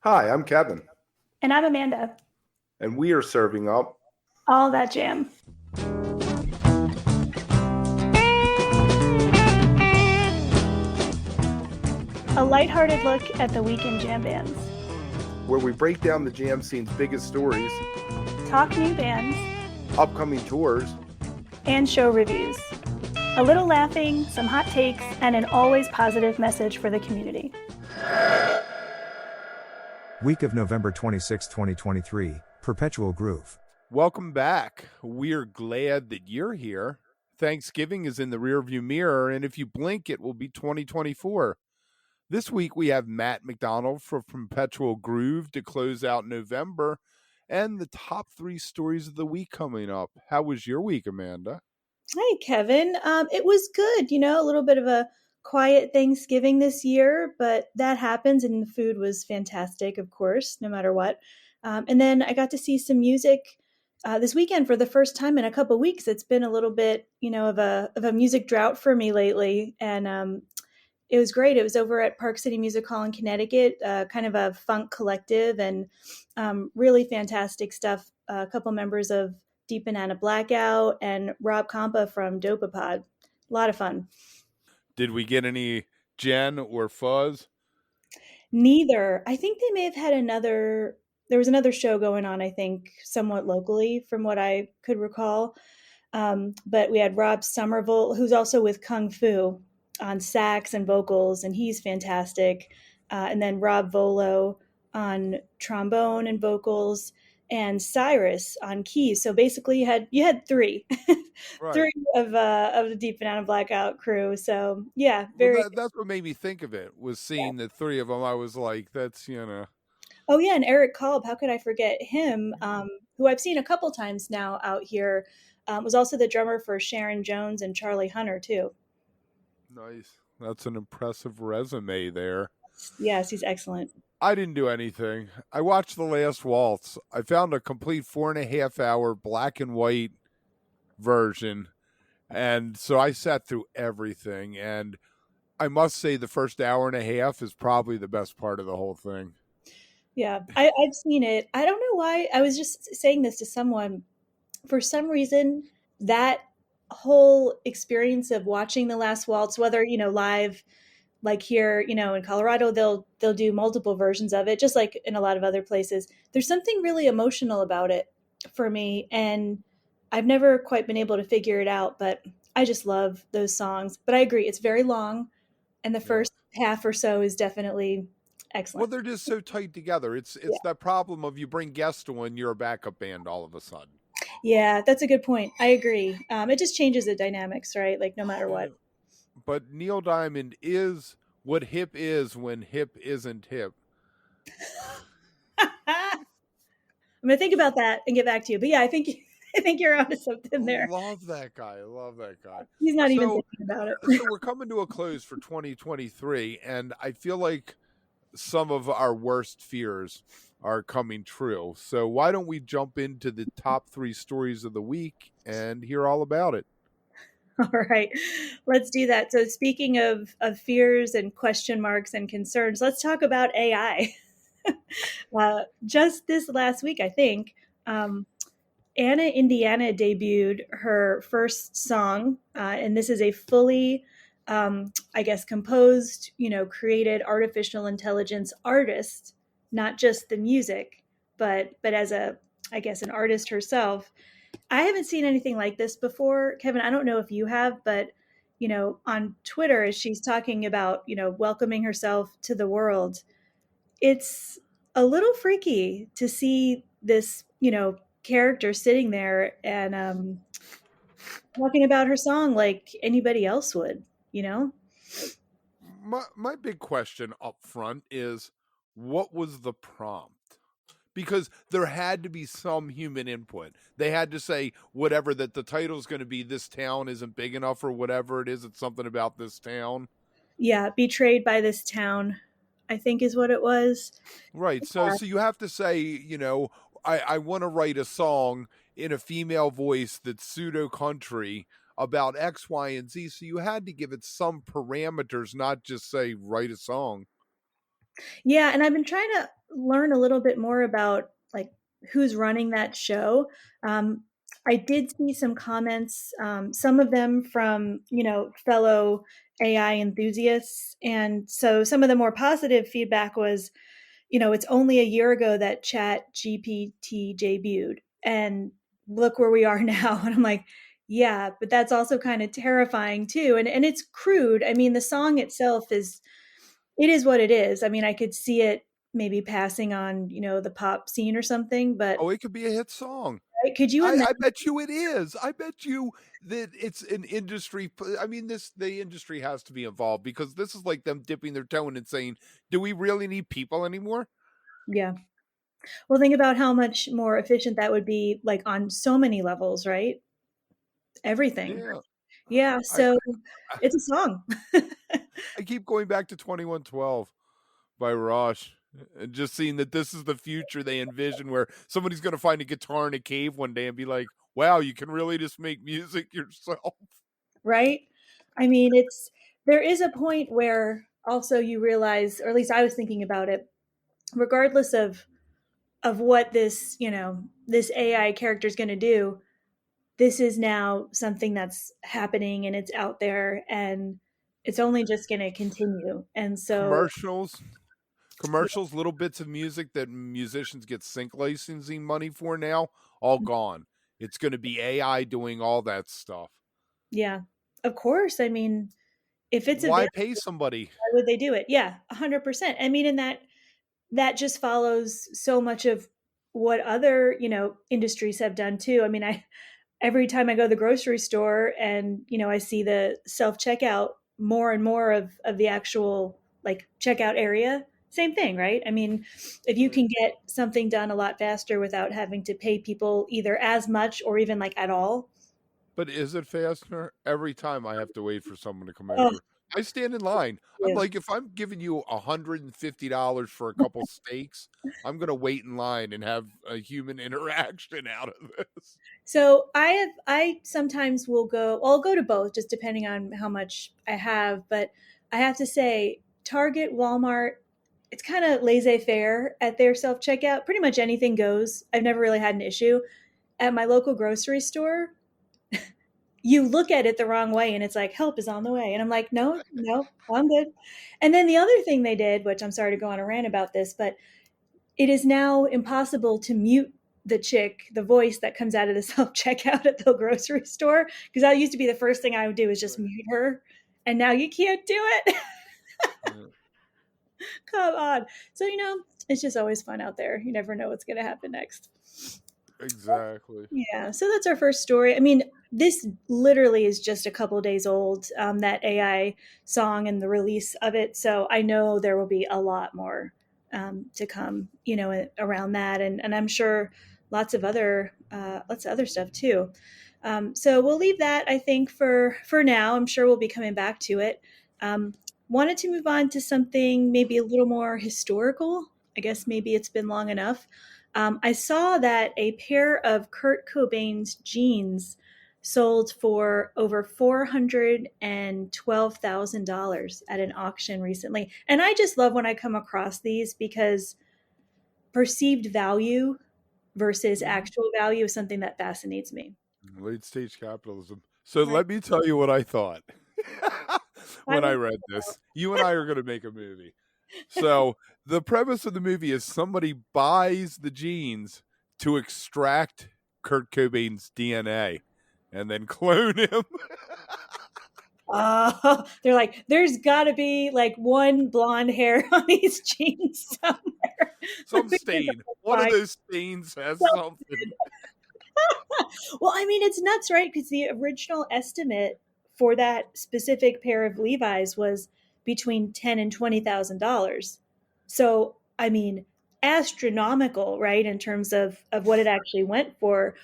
Hi, I'm Kevin, And I'm Amanda. and we are serving up. All that jam. A lighthearted look at the weekend jam bands. Where we break down the jam scene's biggest stories, Talk new bands upcoming tours. and show reviews. A little laughing, some hot takes, and an always positive message for the community. Week of November 26, 2023, Perpetual Groove. Welcome back. We're glad that you're here. Thanksgiving is in the rearview mirror, and if you blink, it will be 2024. This week, we have Matt McDonald from Perpetual Groove to close out November, and the top three stories of the week coming up. How was your week, Amanda? Hey, Kevin. It was good. A little bit of a quiet Thanksgiving this year, but that happens, and the food was fantastic, of course, no matter what. And then I got to see some music this weekend for the first time in a couple weeks. It's been a little bit, of a music drought for me lately, and it was great. It was over at Park City Music Hall in Connecticut, kind of a funk collective, and really fantastic stuff. A couple members of Deep Banana Blackout and Rob Compa from Dopapod. A lot of fun. Did we get any Jen or Fuzz? Neither. I think they may have had another. There was another show going on, I think, somewhat locally, from what I could recall. But we had Rob Somerville, who's also with Kung Fu on sax and vocals, and he's fantastic. And then Rob Volo on trombone and vocals, and Cyrus on keys. So basically, you had three, Right. three of the Deep Banana Blackout crew. So yeah, Well, very. that's what made me think of it, was seeing the three of them. I was like, that's. Oh yeah, and Eric Kolb, how could I forget him? Who I've seen a couple times now out here. Was also the drummer for Sharon Jones and Charlie Hunter too. Nice. That's an impressive resume there. Yes, he's excellent. I didn't do anything. I watched The Last Waltz. I found a complete 4.5 hour black and white version. And so I sat through everything. And I must say, the first hour and a half is probably the best part of the whole thing. Yeah, I've seen it. I don't know why. I was just saying this to someone. For some reason, that whole experience of watching The Last Waltz, whether live, like here, in Colorado, they'll do multiple versions of it, just like in a lot of other places. There's something really emotional about it for me, and I've never quite been able to figure it out. But I just love those songs. But I agree, it's very long, and the Yeah. first half or so is definitely Well, excellent. they're just so tight together. It's that problem of you bring guests on, you're a backup band all of a sudden. Yeah, that's a good point. I agree. It just changes the dynamics, right? Like no matter what. Yeah. But Neil Diamond is what hip is when hip isn't hip. I'm gonna think about that and get back to you. But yeah, I think I think you're onto something there. Love that guy. I love that guy. He's not even So thinking about it. so we're coming to a close for 2023, and I feel like some of our worst fears are coming true. So why don't we jump into the top three stories of the week and hear all about it? All right, let's do that. So speaking of fears and question marks and concerns, let's talk about AI. Just this last week, I think, Anna Indiana debuted her first song, and this is a fully, I guess, composed, created artificial intelligence artist, not just the music, but as a, I guess, an artist herself. I haven't seen anything like this before, Kevin. I don't know if you have, but on Twitter, as she's talking about, welcoming herself to the world, it's a little freaky to see this, character sitting there and talking about her song like anybody else would, you know? My big question up front is, what was the prompt? Because there had to be some human input. They had to say whatever, that the title's going to be "This Town Isn't Big Enough," or whatever it is. It's something about this town. Yeah, betrayed by this town, I think is what it was. Right. So you have to say, I want to write a song in a female voice that's pseudo country about X, Y, and Z. So you had to give it some parameters, not just say write a song. Yeah, and I've been trying to learn a little bit more about like who's running that show. Um, I did see some comments, some of them from fellow AI enthusiasts, and so some of the more positive feedback was, it's only a year ago that Chat GPT debuted, and look where we are now. And I'm like, yeah, but that's also kind of terrifying too. And it's crude. I mean, the song itself is what it is. I mean, I could see it maybe passing on, the pop scene or something, but Oh, it could be a hit song. right, could you I imagine? bet you it is. I bet you that it's an industry. I mean, the industry has to be involved because this is like them dipping their toe in and saying, "Do we really need people anymore?" Yeah. Well, think about how much more efficient that would be, like on so many levels, right? Everything. Yeah, Yeah. I So I, it's a song. I keep going back to 2112 by Rush and just seeing that this is the future they envision, where somebody's going to find a guitar in a cave one day and be like, "Wow, you can really just make music yourself." Right? I mean, there is a point where also you realize, or at least I was thinking about it, regardless of what this AI character is going to do, this is now something that's happening and it's out there, and it's only just going to continue. And so, Commercials, commercials, little bits of music that musicians get sync licensing money for now, all gone. It's going to be AI doing all that stuff. yeah, of course. I mean, if it's Why available, pay somebody? why would they do it? Yeah, 100%. I mean, and that just follows so much of what other industries have done too. I mean, I every time I go to the grocery store and I see the self checkout, more and more of the actual like checkout area, same thing, right? I mean, if you can get something done a lot faster without having to pay people either as much or even like at all. But is it faster? Every time I have to wait for someone to come Oh, over. I stand in line. I'm yeah. like, if I'm giving you $150 for a couple steaks, I'm gonna wait in line and have a human interaction out of this. So I sometimes will go. Well, I'll go to both, just depending on how much I have. But I have to say, Target, Walmart, it's kind of laissez-faire at their self checkout. Pretty much anything goes. I've never really had an issue. At my local grocery store, you look at it the wrong way, and it's like help is on the way, and I'm like, no, no, I'm good. And then the other thing they did, which I'm sorry to go on a rant about this, but it is now impossible to mute the voice that comes out of the self checkout at the grocery store, because that used to be the first thing I would do is just mute her, and now you can't do it. Yeah, Come on. So it's just always fun out there. You never know what's going to happen next. exactly. Yeah, so that's our first story. I mean, this literally is just a couple days old, that AI song and the release of it. So I know there will be a lot more to come, around that, and I'm sure lots of other stuff too. So we'll leave that, I think, for now. I'm sure we'll be coming back to it. Um, Wanted to move on to something maybe a little more historical. I guess maybe it's been long enough. I saw that a pair of Kurt Cobain's jeans sold for over $412,000 at an auction recently. And I just love when I come across these, because perceived value versus Mhm. actual value is something that fascinates me. Late stage capitalism. So Right. let me tell you what I thought I when I would. read this. You and I are gonna make a movie. So the premise of the movie is somebody buys the genes to extract Kurt Cobain's DNA and then clone him. They're like, there's got to be like one blonde hair on these jeans somewhere. Some Because stain. I'm One of like, those stains has something. well, I mean, it's nuts, right? Because the original estimate for that specific pair of Levi's was between $10,000 and $20,000. So, I mean, astronomical, right, in terms of what it actually went for.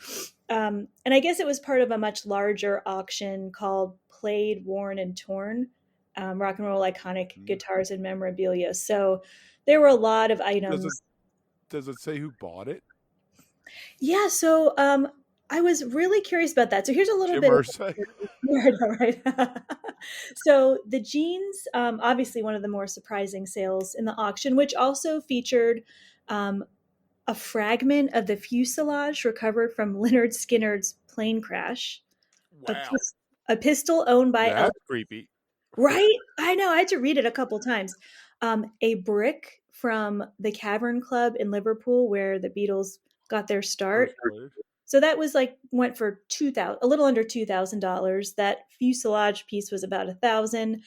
And I guess it was part of a much larger auction called Played, Worn, and Torn, rock and roll iconic Mm. guitars and memorabilia. So there were a lot of Does it items. does it say who bought it? Yeah, so I was really curious about that. So here's a little Jim bit of Irsay. yeah, I know, right? So the jeans, obviously one of the more surprising sales in the auction, which also featured um, a fragment of the fuselage recovered from Leonard Skinner's plane crash, a, Wow. a pistol owned by That's creepy. right? I know. I had to read it a couple times. A brick from the Cavern Club in Liverpool, where the Beatles got their start. First place. So that was like went for 2,000, a little under $2,000. That fuselage piece was about 1,000.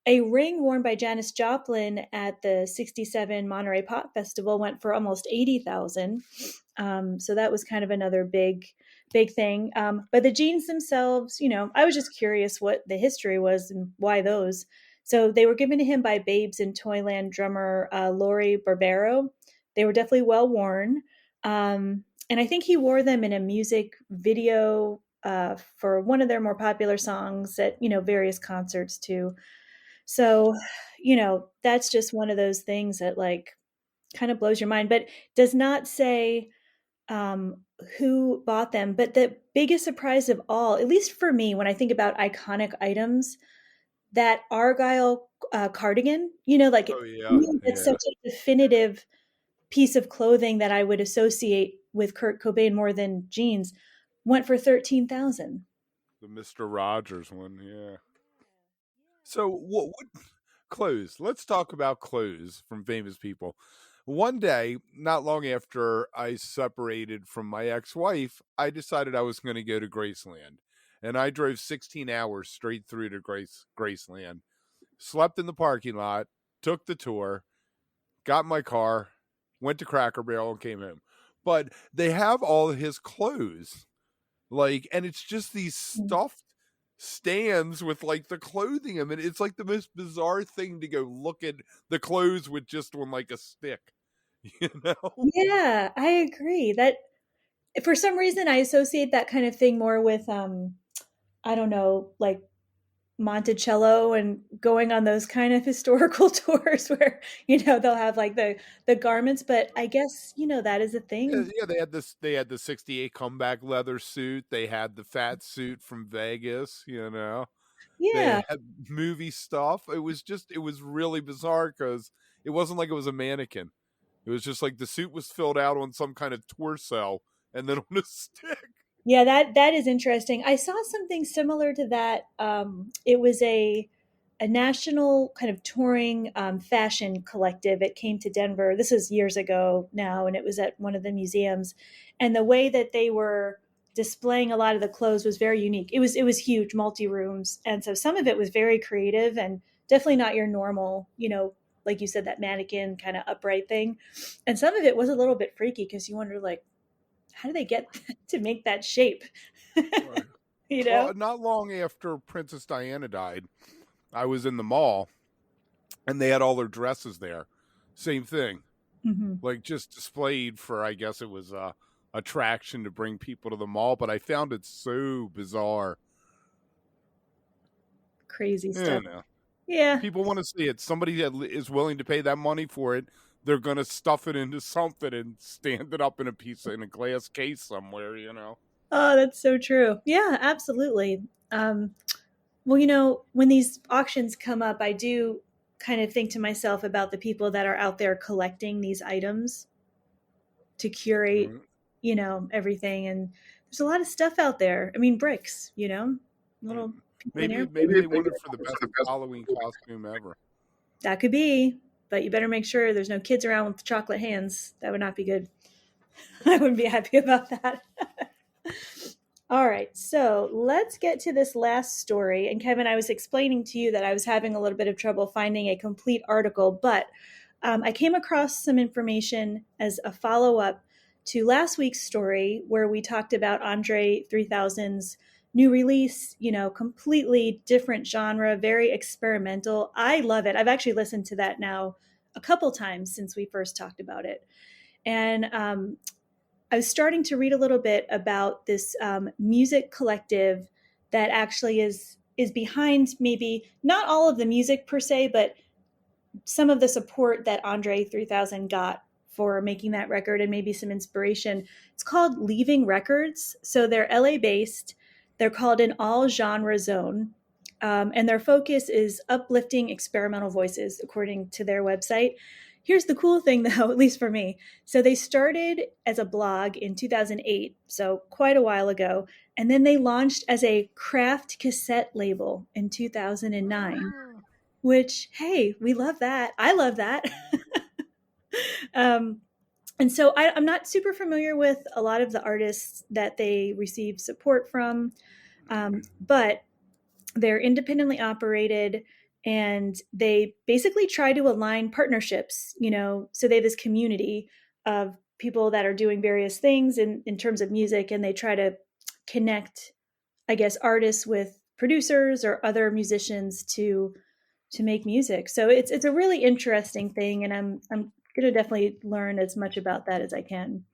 A ring worn by Janis Joplin at the '67 Monterey Pop Festival went for almost 80,000. So that was kind of another big thing. But the jeans themselves, I was just curious what the history was and why those. So they were given to him by Babes in Toyland drummer Laurie Barbero. They were definitely well worn. And I think he wore them in a music video for one of their more popular songs at, various concerts too. So, that's just one of those things that like kind of blows your mind, but does not say who bought them. But the biggest surprise of all, at least for me, when I think about iconic items, that Argyle cardigan, like Oh yeah, it's yeah. such a definitive piece of clothing that I would associate with Kurt Cobain more than jeans, went for 13,000. The Mr. Rogers one, yeah. So what clothes? Let's talk about clothes from famous people. One day, not long after I separated from my ex-wife, I decided I was going to go to Graceland. And I drove 16 hours straight through to Graceland. Slept in the parking lot, took the tour, got in my car, went to Cracker Barrel and came home. But they have all his clothes. Like, and it's just these stuffed stands with like the clothing. I mean, it's like the most bizarre thing to go look at the clothes with just on like a stick, you know? Yeah, I agree. That for some reason I associate that kind of thing more with I don't know, like Monticello and going on those kind of historical tours where, they'll have like the garments, but I guess, that is a Yeah, thing. yeah, they had this. They had the '68 comeback leather suit. They had the fat suit from Vegas. You know, Yeah. they had movie stuff. It was really bizarre because it wasn't like it was a mannequin. It was just like the suit was filled out on some kind of torso and then on a stick. Yeah, that is interesting. I saw something similar to that. It was a national kind of touring fashion collective. It came to Denver. This is years ago now, and it was at one of the museums. And the way that they were displaying a lot of the clothes was very unique. It was huge, multi rooms, and so some of it was very creative and definitely not your normal, like you said, that mannequin kind of upright thing. And some of it was a little bit freaky because you wonder, like, how do they get to make that shape? Right. you know? Well, not long after Princess Diana died, I was in the mall and they had all their dresses there. Same thing, Hmm. like just displayed for, I guess it was a attraction to bring people to the mall. But I found it so bizarre. Crazy You stuff. know, Yeah. people want to see it. Somebody that is willing to pay that money for it, they're gonna stuff it into something and stand it up in a piece in a glass case somewhere. You know. Oh, that's so true. Yeah, absolutely. Well, when these auctions come up, I do kind of think to myself about the people that are out there collecting these items to curate, Mm, everything. And there's a lot of stuff out there. I mean, bricks, mm. little people in Maybe airplanes. they want it for the best Halloween costume ever. That could be, but you better make sure there's no kids around with chocolate hands. That would not be good. I wouldn't be happy about that. All right, so let's get to this last story. And Kevin, I was explaining to you that I was having a little bit of trouble finding a complete article, but I came across some information as a follow up to last week's story where we talked about Andre 3000's new release, completely different genre, very experimental. I love it. I've actually listened to that now a couple times since we first talked about it. And I was starting to read a little bit about this music collective that actually is behind maybe not all of the music per se, but some of the support that Andre 3000 got for making that record and maybe some inspiration. It's called Leaving Records. So they're LA based. They're called an all genre zone. And their focus is uplifting experimental voices, according to their website. here's the cool thing, though, at least for me. So they started as a blog in 2008, so quite a while ago. And then they launched as a craft cassette label in 2009, Ah. which, hey, we love that. I love that. um, and so I'm not super familiar with a lot of the artists that they receive support from, but they're independently operated, and they basically try to align partnerships, so they have this community of people that are doing various things in terms of music, and they try to connect, I guess, artists with producers or other musicians to make music. So it's a really interesting thing, and I'm going to definitely learn as much about that as I can.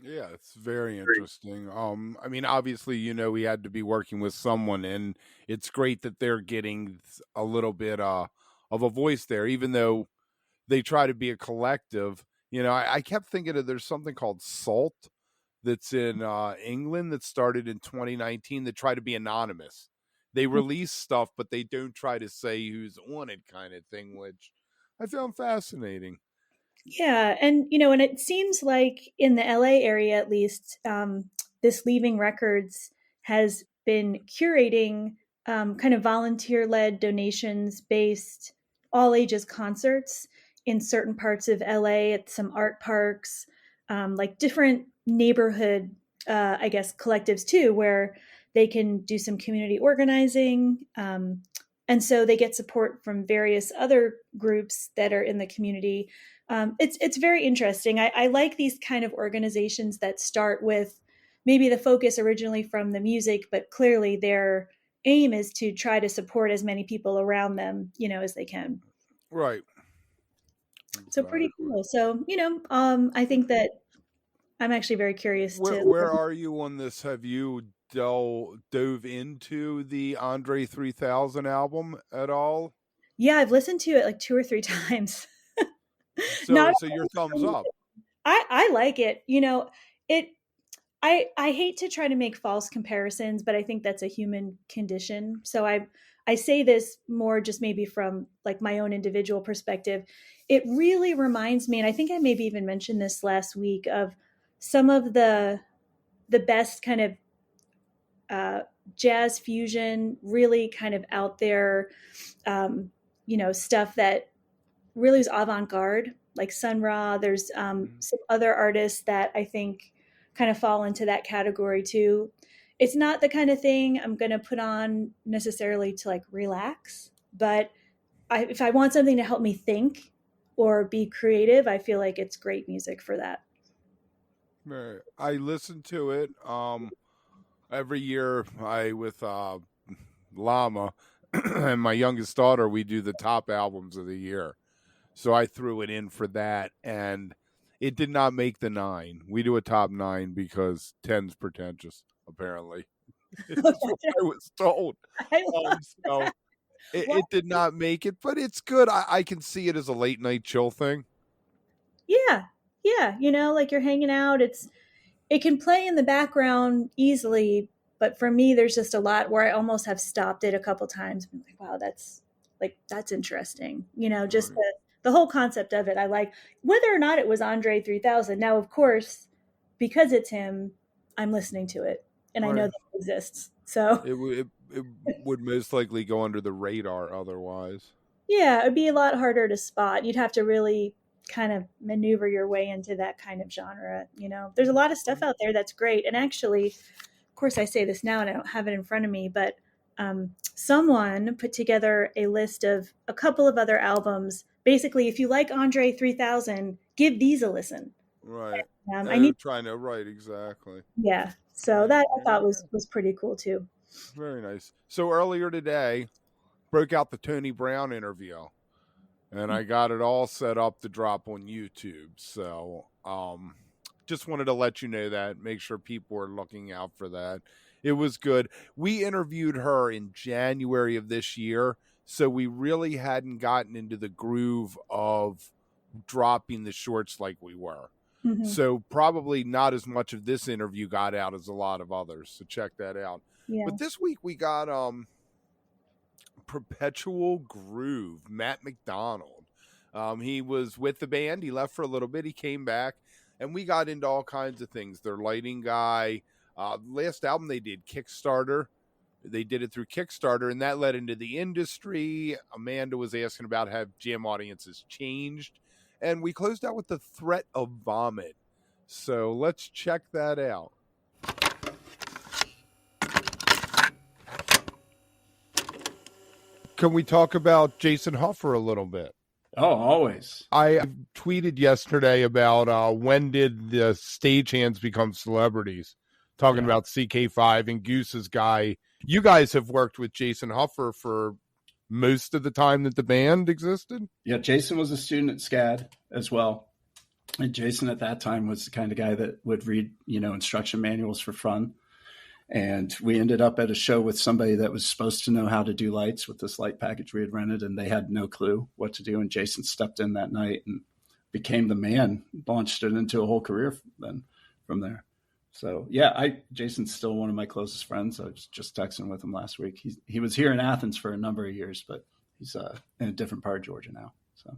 Yeah, it's very interesting. I mean, obviously, we had to be working with someone, and it's great that they're getting a little bit of a voice there, even though they try to be a collective. I kept thinking of there's something called Salt that's in England that started in 2019 that try to be anonymous. They release stuff, but they don't try to say who's on it, kind of thing, which I found fascinating. Yeah, and it seems like in the LA area, at least, this Leaving Records has been curating kind of volunteer-led, donations-based, all ages concerts in certain parts of LA at some art parks, like different neighborhood, I guess, collectives too, where they can do some community organizing. And so they get support from various other groups that are in the community. It's very interesting. I like these kind of organizations that start with maybe the focus originally from the music, but clearly their aim is to try to support as many people around them, as they can. Right. So pretty Exactly. cool. So, I think that I'm actually very curious Where to. where are you on this? Have you dove into the Andre 3000 album at all? Yeah, I've listened to it like two or three times. So Not so your thumbs up. I like it. It I hate to try to make false comparisons, but I think that's a human condition. So I say this more just maybe from like my own individual perspective. It really reminds me, and I think I maybe even mentioned this last week, of some of the best kind of uh, jazz fusion, really kind of out there, stuff that really was avant-garde, like Sun Ra. There's Mhm. some other artists that I think kind of fall into that category too. It's not the kind of thing I'm going to put on necessarily to like relax, but if I want something to help me think or be creative, I feel like it's great music for that. Right. I listen to it every year. I with Llama and my youngest daughter, we do the top albums of the year. So I threw it in for that, and it did not make the nine. We do a top nine because 10's pretentious, apparently. Is what I was told. I love So that. it did not make it, but it's good. I can see it as a late night chill thing. Yeah, yeah, like you're hanging out. It can play in the background easily, but for me there's just a lot where I almost have stopped it a couple times and been like, wow, that's interesting. Just Right. the whole concept of it. I like whether or not it was Andre 3000. Now, of course, because it's him, I'm listening to it and I know Right. that it exists. So It would most likely go under the radar otherwise. yeah, it'd be a lot harder to spot. You'd have to really kind of maneuver your way into that kind of genre. There's a lot of stuff out there that's great. And actually, of course, I say this now and I don't have it in front of me, but someone put together a list of a couple of other albums. Basically, if you like Andre 3000, give these a listen. Right. I need, Trying to right, exactly. yeah. So Right. that I thought Yeah. was pretty cool too. Very nice. So earlier today, broke out the Tony Brown interview, and I got it all set up to drop on YouTube. So, just wanted to let you know that, make sure people are looking out for that. It was good. We interviewed her in January of this year, so we really hadn't gotten into the groove of dropping the shorts like we were. Hmm. So probably not as much of this interview got out as a lot of others. So check that out. Yeah. But this week we got Perpetual Groove, Matt McDonald. He was with the band. He left for a little bit. He came back, and we got into all kinds of things. Their lighting guy. Last album they did, Kickstarter. They did it through Kickstarter, and that led into the industry. Amanda was asking about have jam audiences changed, and we closed out with the threat of vomit. So let's check that out. Can we talk about Jason Huffer a little bit? Oh, always. I tweeted yesterday about when did the stagehands become celebrities, talking about CK5 and Goose's guy. You guys have worked with Jason Huffer for most of the time that the band existed? Yeah, Jason was a student at SCAD as well. And Jason at that time was the kind of guy that would read, instruction manuals for fun. And we ended up at a show with somebody that was supposed to know how to do lights with this light package we had rented, and they had no clue what to do. And Jason stepped in that night and became the man, launched it into a whole career then from there. So yeah, Jason's still one of my closest friends. I was just texting with him last week. He was here in Athens for a number of years, but he's in a different part of Georgia now. So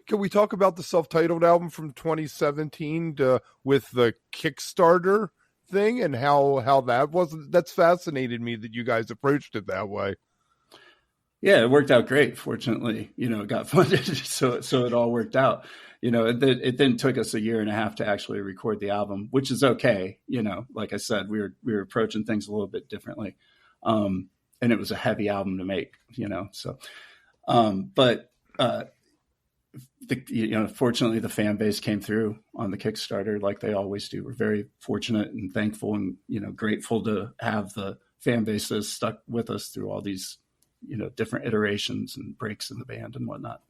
can we talk about the self-titled album from 2017 with the Kickstarter thing and how that was? That's fascinated me that you guys approached it that way. Yeah, it worked out great. Fortunately, it got funded, so it all worked out. It then took us a year and a half to actually record the album, which is okay. Like I said, we were approaching things a little bit differently, and it was a heavy album to make. Fortunately, the fan base came through on the Kickstarter like they always do. We're very fortunate and thankful and, grateful to have the fan base that's stuck with us through all these, different iterations and breaks in the band and whatnot.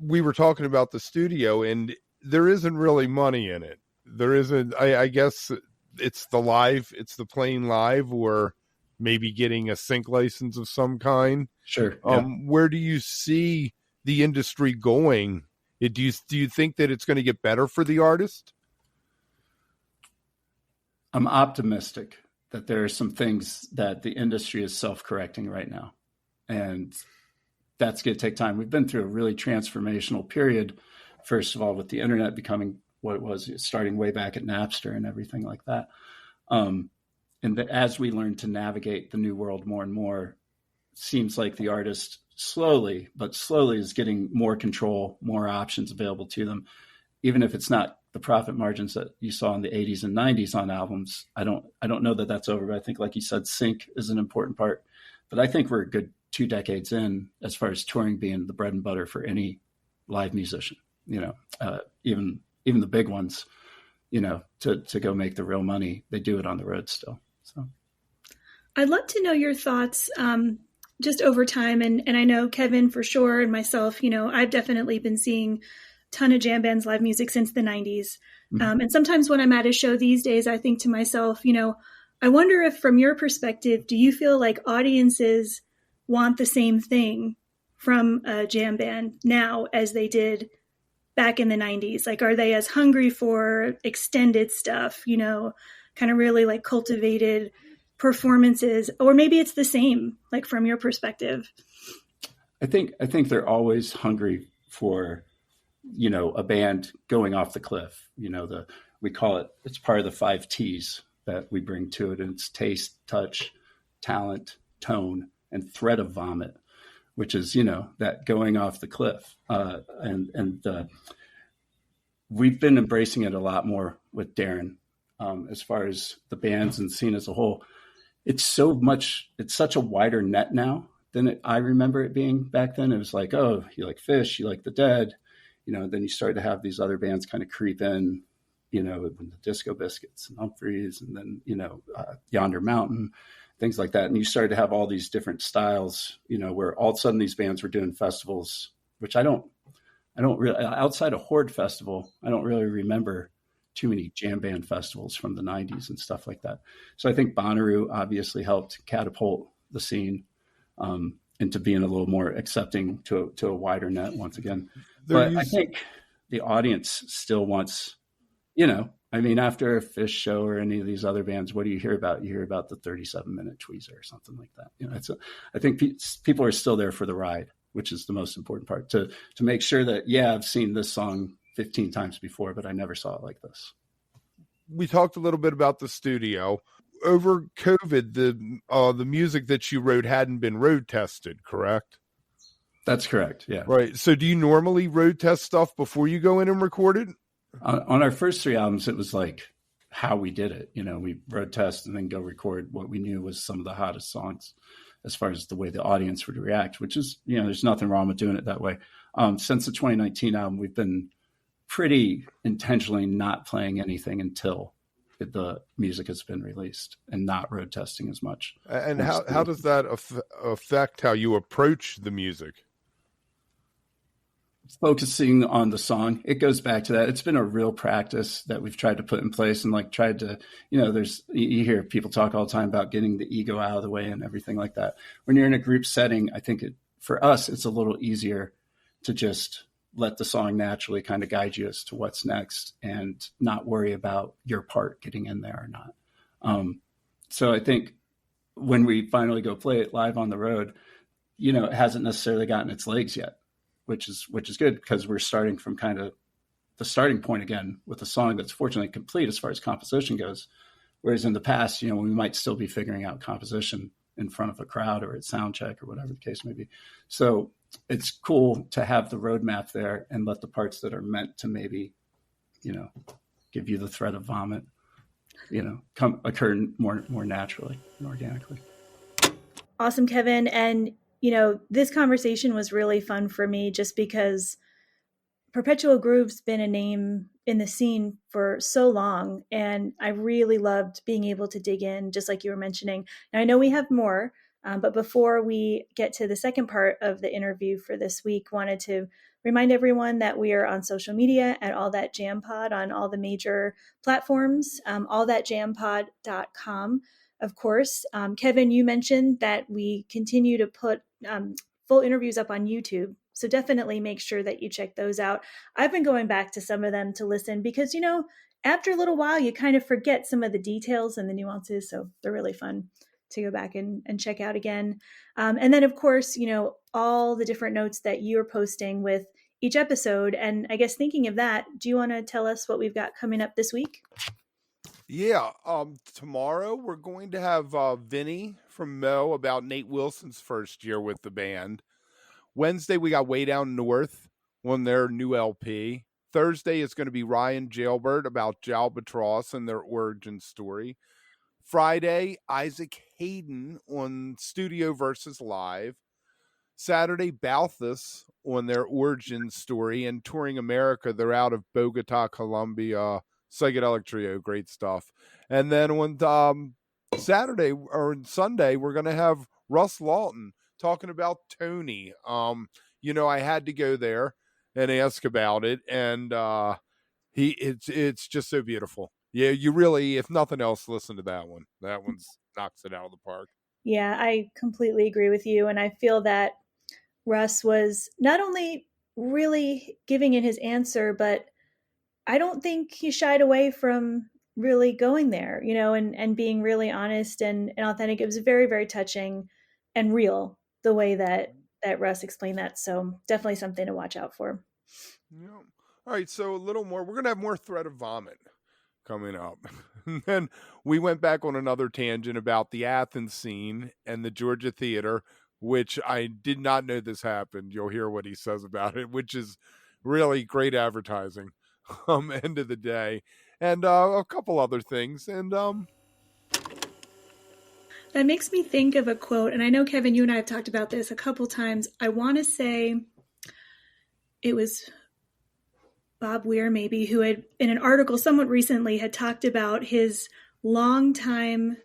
We were talking about the studio, and there isn't really money in it. There isn't, I guess it's the playing live, or maybe getting a sync license of some kind. Sure. Yeah. Where do you see the industry going? Do you think that it's going to get better for the artist? I'm optimistic that there are some things that the industry is self-correcting right now, and that's going to take time. We've been through a really transformational period, first of all, with the internet becoming what it was, starting way back at Napster and everything like that. And as we learn to navigate the new world more and more, it seems like the artist slowly is getting more control, more options available to them. Even if it's not the profit margins that you saw in the 80s and 90s on albums, I don't know that that's over. But I think, like you said, sync is an important part. But I think we're a good 2 decades in as far as touring being the bread and butter for any live musician. Even the big ones, to go make the real money, they do it on the road still. So I'd love to know your thoughts just over time. And I know Kevin for sure, and myself, I've definitely been seeing a ton of jam bands live music since the 90s. Mm-hmm. And sometimes when I'm at a show these days, I think to myself, I wonder if from your perspective, do you feel like audiences want the same thing from a jam band now as they did back in the 90s? Like, are they as hungry for extended stuff, kind of really like cultivated performances, or maybe it's the same, like from your perspective? I think they're always hungry for, a band going off the cliff. We call it's part of the 5 T's that we bring to it. And it's taste, touch, talent, tone, and threat of vomit, which is, that going off the cliff. We've been embracing it a lot more with Darren, as far as the bands and scene as a whole. It's such a wider net now than I remember it being back then. It was like, oh, you like Fish, you like the Dead, then you start to have these other bands kind of creep in, with the Disco Biscuits and Humphreys, and then, Yonder Mountain, things like that. And you started to have all these different styles, where all of a sudden these bands were doing festivals, which I don't really, outside of Horde Festival, I don't really remember too many jam band festivals from the 90s and stuff like that. So I think Bonnaroo obviously helped catapult the scene into being a little more accepting to a wider net once again. But I think the audience still wants, after a Fish show or any of these other bands, what do you hear about? You hear about the 37-minute tweezer or something like that. I think people are still there for the ride. which is the most important part, to make sure that, yeah, I've seen this song 15 times before, but I never saw it like this. We talked a little bit about the studio. Over COVID, the music that you wrote hadn't been road tested, correct? That's correct. Yeah. Right. So do you normally road test stuff before you go in and record it? On our first 3 albums, it was like how we did it. We road test and then go record what we knew was some of the hottest songs as far as the way the audience would react, which is, there's nothing wrong with doing it that way. Since the 2019 album, we've been pretty intentionally not playing anything until the music has been released and not road testing as much. And how does that affect how you approach the music? Focusing on the song, it goes back to that. It's been a real practice that we've tried to put in place and like tried to, you hear people talk all the time about getting the ego out of the way and everything like that. When you're in a group setting, I think for us, it's a little easier to just let the song naturally kind of guide you as to what's next and not worry about your part getting in there or not. So I think when we finally go play it live on the road, it hasn't necessarily gotten its legs yet, which is good because we're starting from kind of the starting point again with a song that's fortunately complete as far as composition goes. Whereas in the past, we might still be figuring out composition in front of a crowd or at sound check or whatever the case may be. So it's cool to have the roadmap there and let the parts that are meant to maybe, give you the threat of vomit, occur more naturally and organically. Awesome, Kevin. And, this conversation was really fun for me just because Perpetual Groove's been a name in the scene for so long. And I really loved being able to dig in, just like you were mentioning. Now, I know we have more, but before we get to the second part of the interview for this week, wanted to remind everyone that we are on social media at All That Jam Pod on all the major platforms, allthatjampod.com. Of course, Kevin, you mentioned that we continue to put full interviews up on YouTube. So definitely make sure that you check those out. I've been going back to some of them to listen because, after a little while, you kind of forget some of the details and the nuances. So they're really fun to go back and check out again. And then, of course, all the different notes that you're posting with each episode. And I guess thinking of that, do you want to tell us what we've got coming up this week? Yeah. Tomorrow we're going to have Vinny from Mo about Nate Wilson's first year with the band. Wednesday we got Way Down North on their new LP. Thursday is going to be Ryan Jailbird about Jalbatross and their origin story. Friday, Isaac Hayden on Studio versus Live. Saturday, Balthus on their origin story and touring America. They're out of Bogota, Colombia. Psychedelic Trio, great stuff. And then on Saturday or Sunday, we're going to have Russ Lawton talking about Tony. I had to go there and ask about it, and it's just so beautiful. Yeah, you really, if nothing else, listen to that one. That one's knocks it out of the park. Yeah, I completely agree with you, and I feel that Russ was not only really giving in his answer, but I don't think he shied away from really going there, and being really honest and authentic. It was very, very touching and real the way that Russ explained that. So definitely something to watch out for. Yeah. All right. So a little more, we're going to have more Threat of Vomit coming up. And then we went back on another tangent about the Athens scene and the Georgia Theater, which I did not know this happened. You'll hear what he says about it, which is really great advertising. End of the day, and a couple other things, and that makes me think of a quote. And I know, Kevin, you and I have talked about this a couple times. I want to say it was Bob Weir, maybe, who had in an article somewhat recently had talked about his long time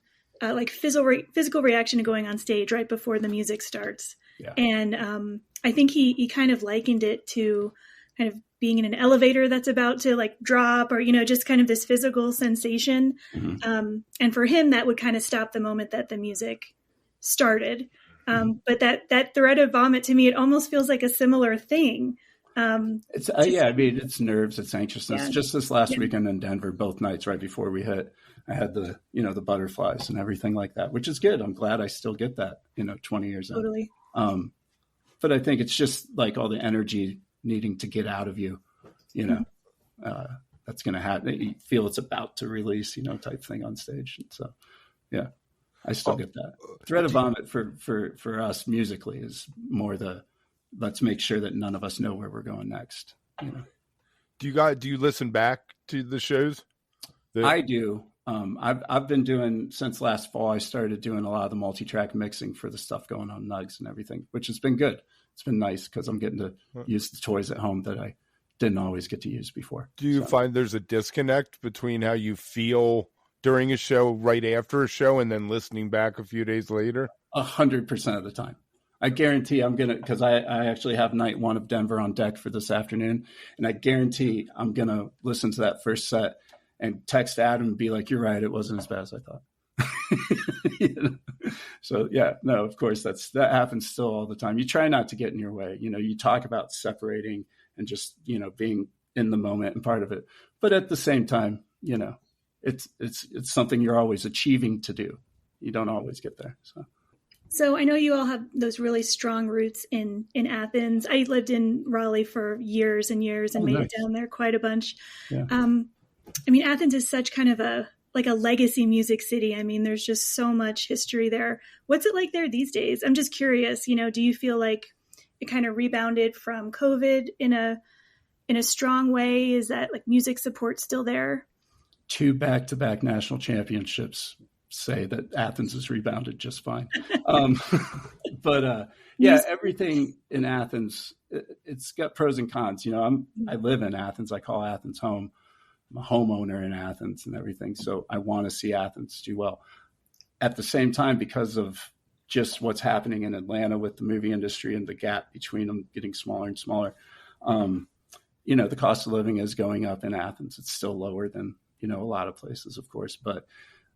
physical reaction to going on stage right before the music starts. Yeah. And I think he kind of likened it to kind of being in an elevator that's about to drop, or, just kind of this physical sensation. Mm-hmm. And for him, that would kind of stop the moment that the music started. But that threat of vomit, to me, it almost feels like a similar thing. It's it's nerves, it's anxiousness. Yeah. Just this last weekend in Denver, both nights right before we hit, I had the butterflies and everything like that, which is good. I'm glad I still get that, 20 years totally. in. But I think it's just like all the energy needing to get out of you, you know, that's going to happen. You feel it's about to release, you know, type thing on stage. And so, yeah, I still get that. Threat of Vomit for us musically is more let's make sure that none of us know where we're going next. You know, do you listen back to the shows? I do. I've been doing since last fall. I started doing a lot of the multi-track mixing for the stuff going on Nugs and everything, which has been good. It's been nice because I'm getting to use the toys at home that I didn't always get to use before. Do you find there's a disconnect between how you feel during a show right after a show and then listening back a few days later? 100% of the time. I guarantee because I actually have night one of Denver on deck for this afternoon, and I guarantee I'm going to listen to that first set and text Adam and be like, you're right, it wasn't as bad as I thought. You know? So yeah, no, of course that happens still all the time. You try not to get in your way. You know, you talk about separating and just, you know, being in the moment and part of it. But at the same time, you know, it's something you're always achieving to do. You don't always get there. So I know you all have those really strong roots in Athens. I lived in Raleigh for years and years and made it down there quite a bunch. Yeah. I mean, Athens is such kind of a legacy music city. I mean, there's just so much history there. What's it like there these days? I'm just curious, you know, do you feel like it kind of rebounded from COVID in a strong way? Is that like music support still there? 2 back-to-back national championships say that Athens has rebounded just fine. But yeah, everything in Athens, it's got pros and cons. You know, I live in Athens. I call Athens home. I'm a homeowner in Athens and everything. So I want to see Athens do well. At the same time, because of just what's happening in Atlanta with the movie industry and the gap between them getting smaller and smaller, you know, the cost of living is going up in Athens. It's still lower than, you know, a lot of places, of course. But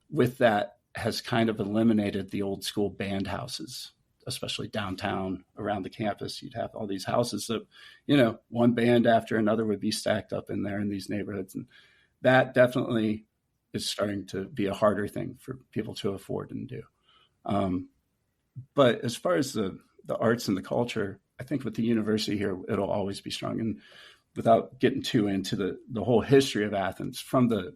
with that has kind of eliminated the old school band houses, especially downtown around the campus. You'd have all these houses that, you know, one band after another would be stacked up in there in these neighborhoods. And that definitely is starting to be a harder thing for people to afford and do. But as far as the arts and the culture, I think with the university here, it'll always be strong. And without getting too into the whole history of Athens, from the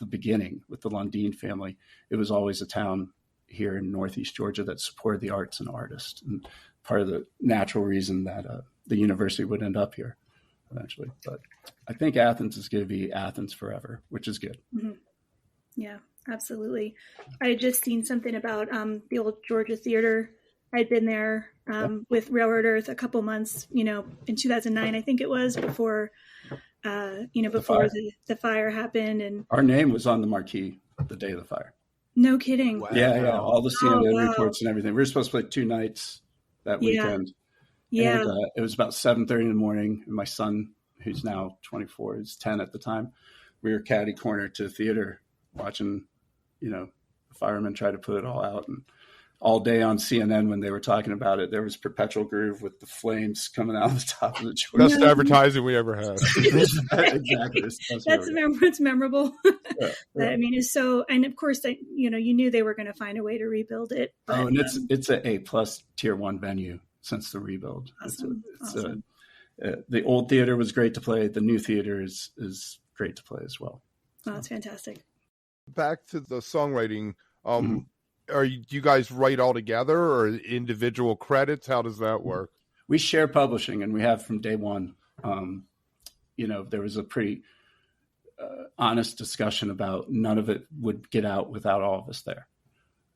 beginning with the Lundin family, it was always a town here in Northeast Georgia that supported the arts and artists, and part of the natural reason that the university would end up here eventually. But I think Athens is going to be Athens forever, which is good. Mm-hmm. Yeah, absolutely. I had just seen something about the old Georgia Theater. I'd been there with Railroad Earth a couple months, you know, in 2009, I think it was, before the fire happened. And our name was on the marquee the day of the fire. No kidding. Wow. Yeah. All the CNN reports and everything. We were supposed to play 2 nights that weekend. Yeah. And it was about 7:30 in the morning. And my son, who's now 24, is 10 at the time. We were catty corner to the theater watching, you know, the firemen try to put it all out. And all day on CNN when they were talking about it, there was Perpetual Groove with the flames coming out of the top of the Georgia. Best advertising we ever had. Exactly. It's memorable. Yeah. I mean, it's so, and of course, you know, you knew they were going to find a way to rebuild it. But, and it's an A+ tier 1 venue since the rebuild. Awesome. The old theater was great to play. The new theater is great to play as well. Oh, that's fantastic. Back to the songwriting. Do you guys write all together or individual credits? How does that work? We share publishing, and we have from day one. You know, there was a pretty honest discussion about none of it would get out without all of us there.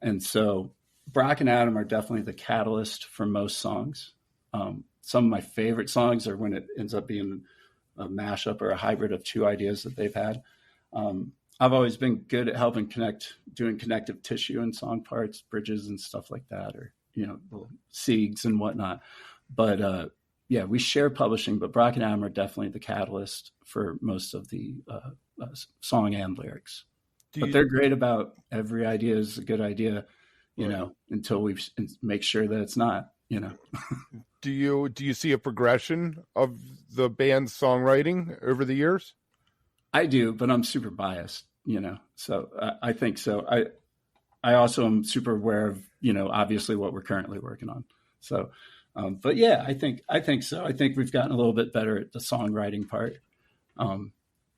And so Brock and Adam are definitely the catalyst for most songs. Some of my favorite songs are when it ends up being a mashup or a hybrid of 2 ideas that they've had. I've always been good at helping doing connective tissue and song parts, bridges and stuff like that, or, you know, little siegs and whatnot. But yeah, we share publishing, but Brock and Adam are definitely the catalyst for most of the song and lyrics. But they're great about every idea is a good idea, you know, until we make sure that it's not, you know. Do you see a progression of the band's songwriting over the years? I do, but I'm super biased, you know, so I think so. I also am super aware of, you know, obviously what we're currently working on. So But yeah, I think so. I think we've gotten a little bit better at the songwriting part.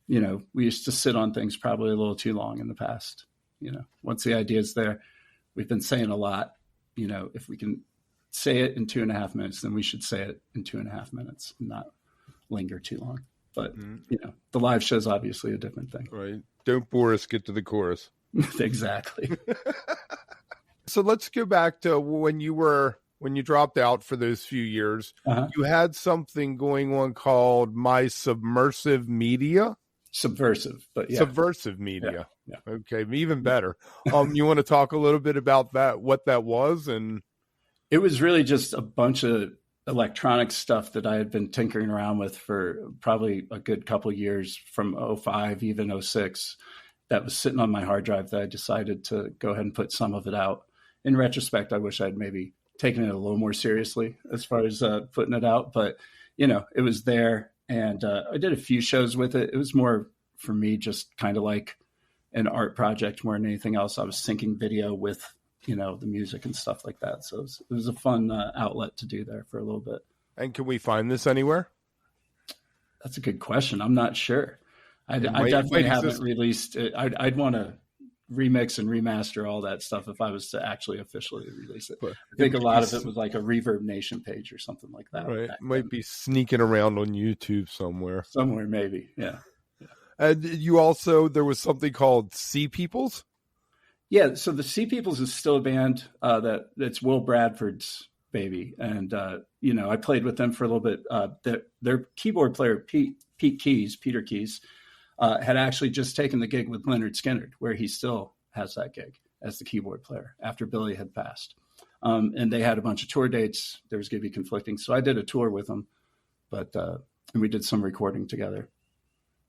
We used to sit on things probably a little too long in the past. Once the idea's there, we've been saying a lot. If we can say it in 2.5 minutes, then we should say it in 2.5 minutes and not linger too long. But the live show is obviously a different thing. Right. Don't bore us, get to the chorus. Exactly. So let's go back to when you dropped out for those few years. You had something going on called My Submersive Media. Subversive, but yeah. Subversive Media. Yeah. Okay, even better. You want to talk a little bit about that, what that was? And it was really just a bunch of electronic stuff that I had been tinkering around with for probably a good couple of years, from 05, even 06, that was sitting on my hard drive that I decided to go ahead and put some of it out. In retrospect, I wish I'd maybe taken it a little more seriously as far as putting it out, but it was there. And I did a few shows with it. It was more for me, just kind of like an art project more than anything else. I was syncing video with, the music and stuff like that. So it was a fun outlet to do there for a little bit. And can we find this anywhere? That's a good question. I'm not sure. I definitely haven't released it. I'd want to remix and remaster all that stuff if I was to actually officially release it. I think a lot of it was like a Reverb Nation page or something like that. Right. Might be sneaking around on YouTube somewhere. Somewhere, maybe. Yeah. And there was something called Sea Peoples? Yeah. So the Sea Peoples is still a band that's Will Bradford's baby. And, I played with them for a little bit. Their keyboard player, Peter Keys, had actually just taken the gig with Leonard Skinner, where he still has that gig as the keyboard player after Billy had passed. And they had a bunch of tour dates. There was going to be conflicting. So I did a tour with them, and we did some recording together.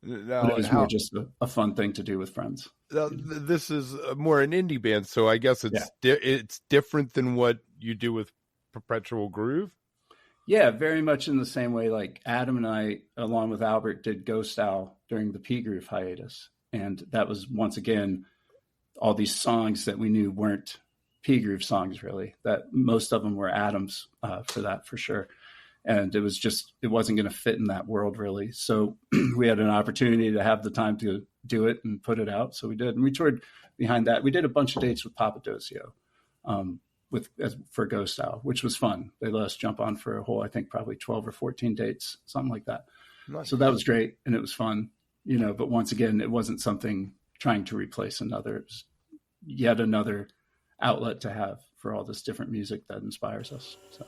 But it was more just a fun thing to do with friends. This is more an indie band, so I guess it's different than what you do with Perpetual Groove. Yeah, very much in the same way. Like Adam and I, along with Albert, did Ghost Owl during the P Groove hiatus, and that was once again all these songs that we knew weren't P Groove songs, really. That most of them were Adam's for sure. And it wasn't going to fit in that world, really. So we had an opportunity to have the time to do it and put it out. So we did. And we toured behind that. We did a bunch of dates with Papadosio for Ghost Owl, which was fun. They let us jump on for a whole, I think, probably 12 or 14 dates, something like that. Nice. So that was great. And it was fun, but once again, it wasn't something trying to replace another. It was yet another outlet to have for all this different music that inspires us. So.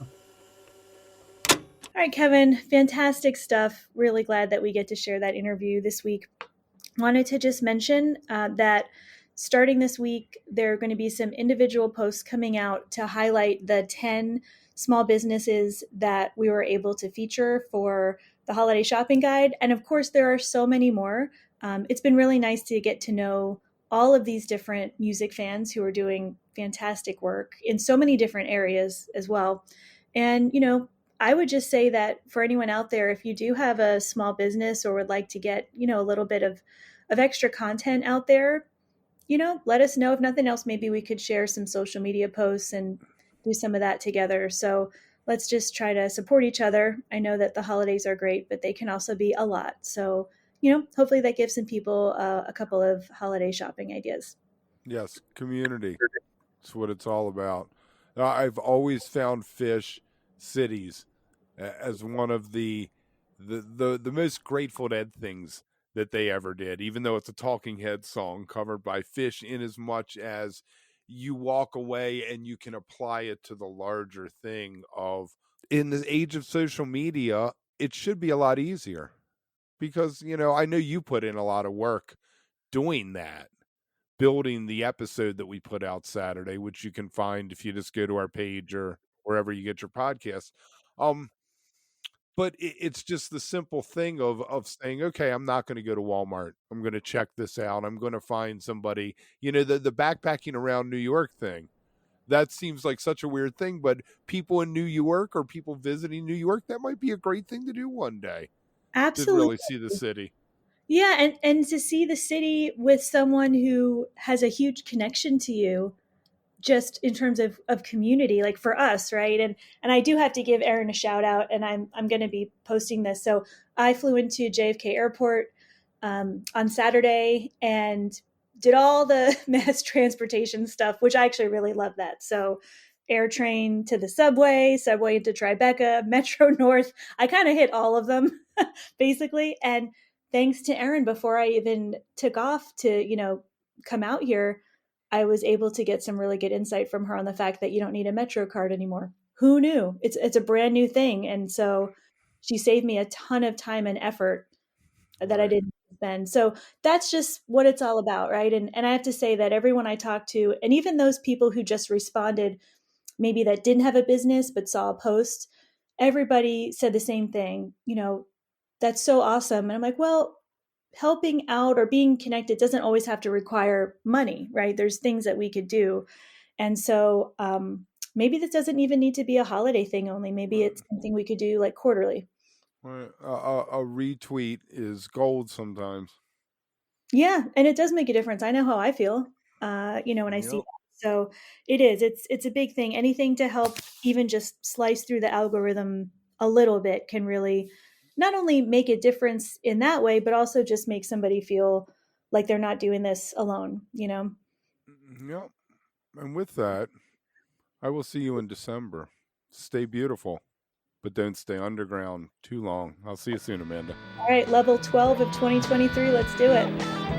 All right, Kevin, fantastic stuff. Really glad that we get to share that interview this week. Wanted to just mention that starting this week, there are going to be some individual posts coming out to highlight the 10 small businesses that we were able to feature for the holiday shopping guide. And of course, there are so many more. It's been really nice to get to know all of these different music fans who are doing fantastic work in so many different areas as well. And, I would just say that for anyone out there, if you do have a small business or would like to get, a little bit of extra content out there, let us know. If nothing else, maybe we could share some social media posts and do some of that together. So let's just try to support each other. I know that the holidays are great, but they can also be a lot. So, hopefully that gives some people a couple of holiday shopping ideas. Yes, community. That's what it's all about. I've always found Fish Cities as one of the most Grateful Dead things that they ever did, even though it's a Talking Heads song covered by Fish, in as much as you walk away and you can apply it to the larger thing of, in the age of social media, it should be a lot easier because, I know you put in a lot of work doing that, building the episode that we put out Saturday, which you can find if you just go to our page or wherever you get your podcasts. But it's just the simple thing of saying, okay, I'm not going to go to Walmart. I'm going to check this out. I'm going to find somebody, the backpacking around New York thing. That seems like such a weird thing, but people in New York or people visiting New York, that might be a great thing to do one day. Absolutely. To really see the city. Yeah. And to see the city with someone who has a huge connection to you, just in terms of community, like for us, right? And I do have to give Erin a shout out, and I'm going to be posting this. So I flew into JFK Airport on Saturday and did all the mass transportation stuff, which I actually really love that. So air train to the subway into Tribeca, Metro North. I kind of hit all of them basically. And thanks to Erin, before I even took off to, come out here, I was able to get some really good insight from her on the fact that you don't need a Metro card anymore. Who knew? It's a brand new thing. And so she saved me a ton of time and effort that I Right. didn't spend. So that's just what it's all about, right? And I have to say that everyone I talked to, and even those people who just responded, maybe that didn't have a business but saw a post, everybody said the same thing. That's so awesome. And I'm like, well, helping out or being connected doesn't always have to require money, right? There's things that we could do. And so maybe this doesn't even need to be a holiday thing only. Maybe it's something we could do like quarterly. Right. A retweet is gold sometimes. Yeah, and it does make a difference. I know how I feel, when I see Yep. that. So it is. It's a big thing. Anything to help even just slice through the algorithm a little bit can really not only make a difference in that way, but also just make somebody feel like they're not doing this alone. Yep. And with that, I will see you in December. Stay beautiful, but don't stay underground too long. I'll see you soon, Amanda. All right, level 12 of 2023. Let's do it.